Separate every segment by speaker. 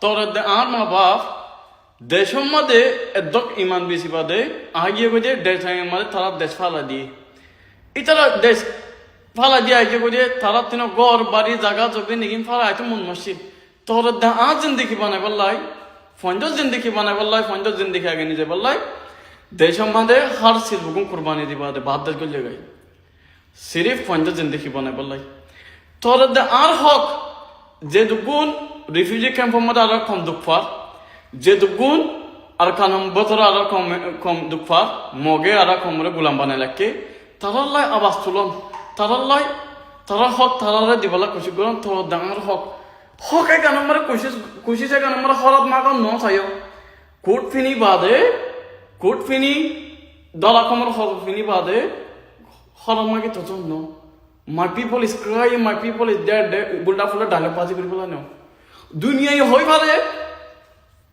Speaker 1: তোর আর মা বাপ দেশের মধ্যে একদম ইমান বেশি বাদে আগিয়ে গিয়ে দেশের মধ্যে তারা দেশ ফালা দিয়ে ইতারা দেশ ফালা দিয়ে আগিয়ে গিয়ে তারা তিন গড় বাড়ি জায়গা জমি নিগিন ফালা আইতো মন মসজিদ তোর আর জিন্দিগি বানাই বললাই ফন্ড জিন্দিগি বানাই বললাই ফন্ড জিন্দিগি আগে নিজে বললাই দেশের মধ্যে হার সিলবুকুম কুরবানি দিবা দে বাদ দেশ গলে গাই সিরিফ ফন্ড জিন্দিগি বানাই বললাই তোর আর হক যে দুগুণ রিফিউজি ক্যাম্পের মধ্যে আরো কম দুঃখার যে দুগুণ আর কানম বছর আরো কম দুঃখার মগে আরো কমরে গোলাম বানাই লাগে তারার লাই আবাস তুলন তারার লাই তারা হক তারারে দিবলা খুশি করন তো ডাঙর হক হক এক নম্বরে খুশি এক নম্বরে হরত মাগন ন চাইও কোট ফিনি দলা কমর হক ফিনি বাদে হরত মাগে তো ন My people is crying, my people is dead. Bulda fulla dale paji kuri bola no. Dunia ye hoy pare.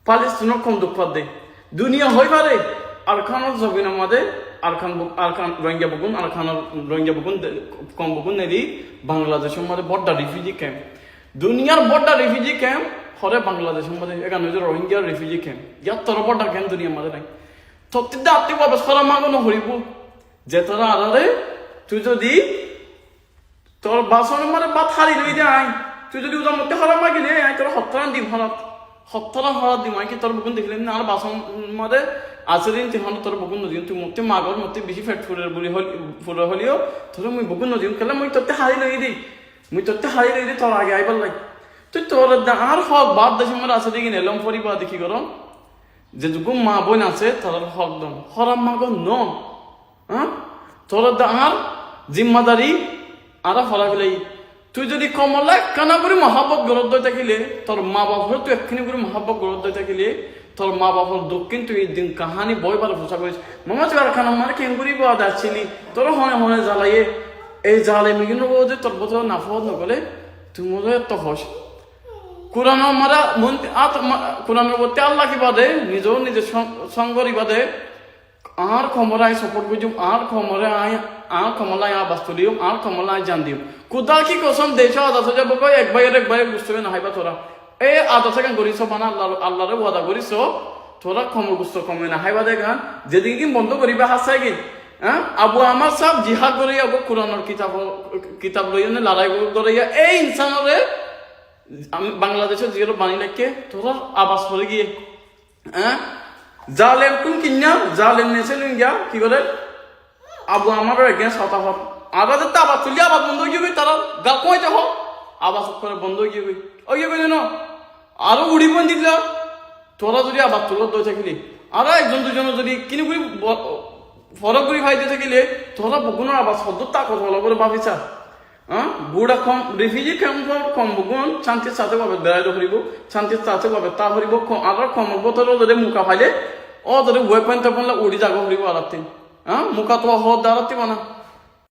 Speaker 1: Palestine kom duk pade. Dunia hoy pare. Arkan zabina made arkan Rohingya bugun kom bugun nedi Bangladesh made bodda refugee camp. Duniyar bodda refugee camp hore Bangladesh made egan hoye Rohingya refugee camp. Ya tor bodda camp dunia made nai. Totida atti ba basara mago no horibu. Je tora arare tu jodi তোর বাসন মানে বাত হারি লই দেয় তুই যদি ওদের মধ্যে হরা মাগিলে তোর হত্তরান দিম হরাত দিম কি তোর বকুন দেখিলেন না আর বাসন মানে আছে দিন তুই তোর বকুন নদীন তুই মধ্যে মাগর মধ্যে বেশি ফেট ফুলের হলিও তোর মুই বকুন নদীন খেলে মুই তোরতে হারি লই দিই তোর আগে আইবার লাই তুই তোর আর হক বাদ দেশে মানে আছে দেখি এলম ফরি বা দেখি কর যে যুগ মা বোন আছে তার হক দম হরাম মাগর ন হ্যাঁ তোর আর জিম্মাদারি আরা ফলা ফেলাই তুই যদি কমলা কানা করে মহাব্বত গরত দই থাকিলে তোর মা বাপর তুই একখানি করে মহাব্বত গরত দই থাকিলে তোর মা বাপর দক্ষিণ তুই দিন কাহানি বইবার পোষা করিস মামা তুই আর খানা মানে কেন করি বাদ আসছিলি তোর হনে জ্বালাইয়ে এই জ্বালে মিগিন যে তোর বোধ নাফত নগলে তুই মনে এত হস কোরআন মারা মন কোরআনের বলতে আল্লাহ কি বাদে নিজের সঙ্গরি বাদে আর ক্ষমরায় সাপোর্ট করছুম আর ক্ষমলায় বাস্তুলিও আর ক্ষমলায় জান দিও কুদা কি কসম দেশ আদাস যাব এক ভাইয়ের বুঝতে না হাইবা তোরা এই আদাস কেন করিস মানে আল্লাহরে ওয়াদা করিস তোরা ক্ষমর বুঝতে কমে না হাইবা দেখান যেদিন কি বন্ধ করিবা হাসাই গিন হ্যাঁ আবু আমার সব জিহাদ করে আবু কোরআনের কিতাব লইয়া লড়াই করিয়া এই ইনসানরে আমি বাংলাদেশের জিরো বানি লাগে তোরা আবাস করে গিয়ে হ্যাঁ জালেম কোন কিনা জালেম নেছে গিয়া কি করে আবু আমার এগেন্স হতা হত আবাদ তো আবাদ তুলি আবাদ বন্ধ হয়ে গিয়ে তারা গা কইতে হোক আবাদ করে বন্ধ হয়ে গিয়ে ওই গিয়ে না আরো উড়ি বন দিল তোরা যদি আবাদ তুলো দই থাকিলি আর একজন দুজন যদি কিনে করি ফরক করি ভাইতে থাকিলে তোরা বগুনের আবাদ শব্দ তা কথা হলো করে ভাবিছা হ্যাঁ বুড়া কম রিফিউজি ক্যাম্পর কম বগুন শান্তির সাথে ভাবে বেড়াই ধরিব শান্তির সাথে ভাবে তা হরিব আর কম বতর যদি মুখা ফাইলে ও যদি ওয়েপেন তখন উড়ি জাগো হরিব আরাত্তি হ্যাঁ মুখা তো হওয়ার দাঁড়াতে বানা